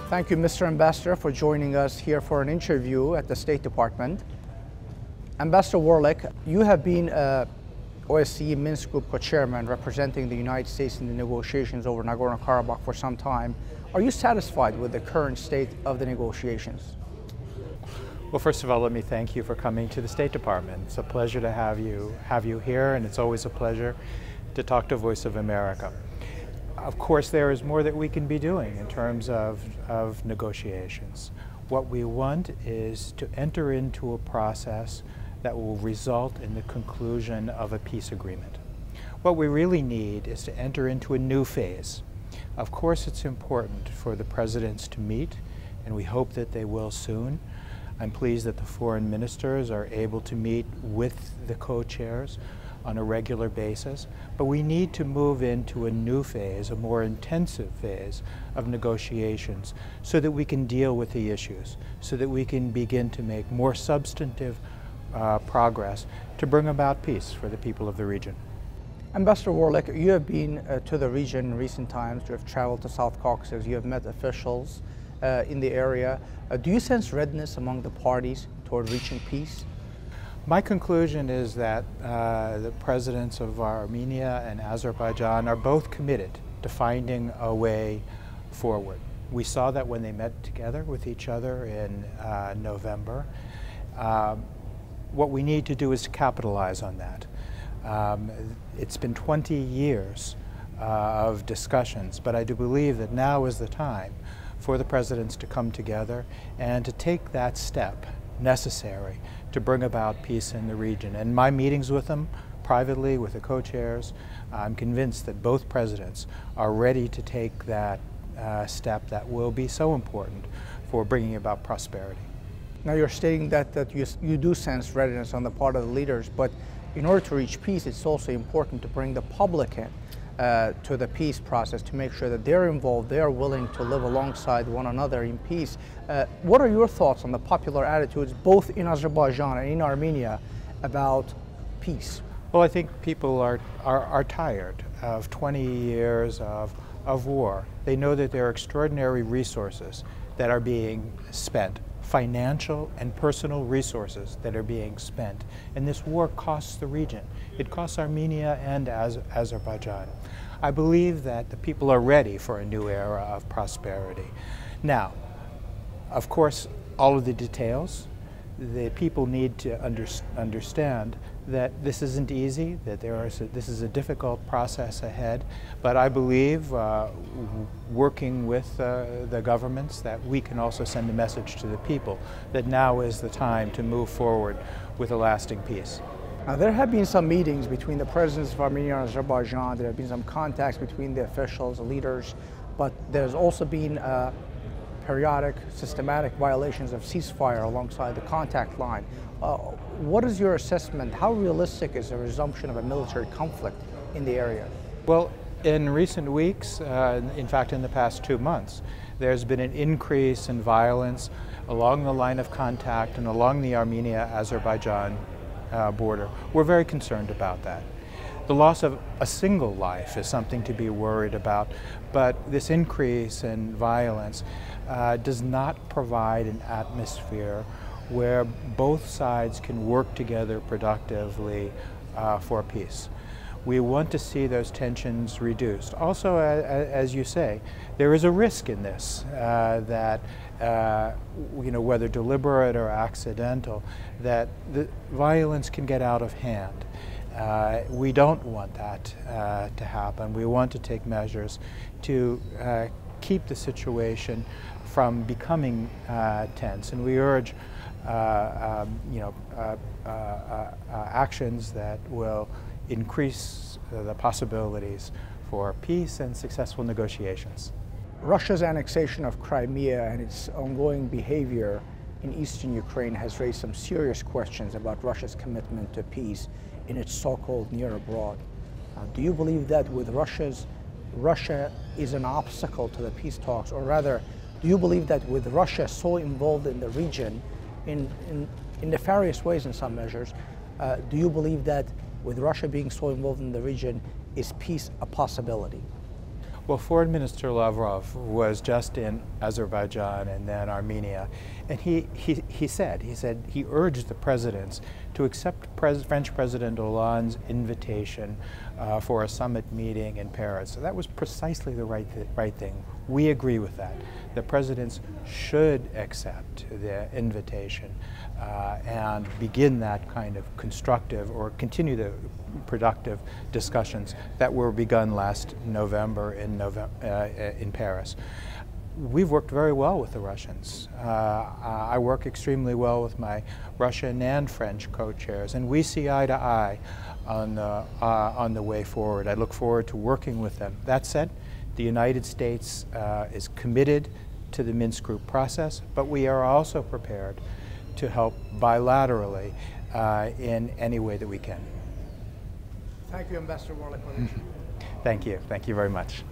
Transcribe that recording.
Thank you, Mr. Ambassador, for joining us here for an interview at the State Department. Ambassador Warlick, you have been OSCE Minsk Group co-chairman representing the United States in the negotiations over Nagorno-Karabakh for some time. Are you satisfied with the current state of the negotiations? Well, first of all, let me thank you for coming to the State Department. It's a pleasure to have you here, and it's always a pleasure to talk to Voice of America. Of course, there is more that we can be doing in terms of negotiations. What we want is to enter into a process that will result in the conclusion of a peace agreement. What we really need is to enter into a new phase. Of course, it's important for the presidents to meet, and we hope that they will soon. I'm pleased that the foreign ministers are able to meet with the co-chairs on a regular basis, but we need to move into a new phase, a more intensive phase of negotiations, so that we can deal with the issues, so that we can begin to make more substantive progress to bring about peace for the people of the region. Ambassador Warlick, you have been to the region in recent times. You have traveled to South Caucasus, you have met officials in the area. Do you sense readiness among the parties toward reaching peace? My conclusion is that the presidents of Armenia and Azerbaijan are both committed to finding a way forward. We saw that when they met together with each other in November. What we need to do is to capitalize on that. It's been 20 years of discussions, but I do believe that now is the time for the presidents to come together and to take that step necessary to bring about peace in the region. And my meetings with them, privately with the co-chairs, I'm convinced that both presidents are ready to take that step that will be so important for bringing about prosperity. Now you're stating that you do sense readiness on the part of the leaders, but in order to reach peace, it's also important to bring the public in to the peace process, to make sure that they're involved, they are willing to live alongside one another in peace. What are your thoughts on the popular attitudes both in Azerbaijan and in Armenia about peace? Well, I think people are tired of 20 years of war. They know that there are extraordinary resources that are being spent, financial and personal resources that are being spent. And this war costs the region. It costs Armenia and Azerbaijan. I believe that the people are ready for a new era of prosperity. Now, of course, all of the details, the people need to understand that this isn't easy, that this is a difficult process ahead, but I believe working with the governments that we can also send a message to the people that now is the time to move forward with a lasting peace. Now, there have been some meetings between the presidents of Armenia and Azerbaijan. There have been some contacts between the officials, the leaders, but there's also been periodic, systematic violations of ceasefire alongside the contact line. What is your assessment? How realistic is a resumption of a military conflict in the area? Well, in recent weeks, in fact in the past 2 months, there's been an increase in violence along the line of contact and along the Armenia-Azerbaijan border. We're very concerned about that. The loss of a single life is something to be worried about, but this increase in violence does not provide an atmosphere where both sides can work together productively for peace. We want to see those tensions reduced. Also, as you say, there is a risk in this that, whether deliberate or accidental, that the violence can get out of hand. We don't want that to happen. We want to take measures to keep the situation from becoming tense, and we urge actions that will increase the possibilities for peace and successful negotiations. Russia's annexation of Crimea and its ongoing behavior in eastern Ukraine has raised some serious questions about Russia's commitment to peace in its so-called near abroad. Do you believe that with Russia is an obstacle to the peace talks, or rather, do you believe that with Russia so involved in the region in nefarious ways in some measures, do you believe that with Russia being so involved in the region, is peace a possibility? Well, Foreign Minister Lavrov was just in Azerbaijan and then Armenia, and he urged the presidents to accept French President Hollande's invitation for a summit meeting in Paris. So that was precisely the right thing. We agree with that. The presidents should accept the invitation and begin that kind of constructive or continue the productive discussions that were begun last November in Paris. We've worked very well with the Russians. I work extremely well with my Russian and French co-chairs, and we see eye to eye on the way forward. I look forward to working with them. That said, the United States is committed to the Minsk group process, but we are also prepared to help bilaterally in any way that we can. Thank you, Ambassador Warlick. Thank you. Thank you very much.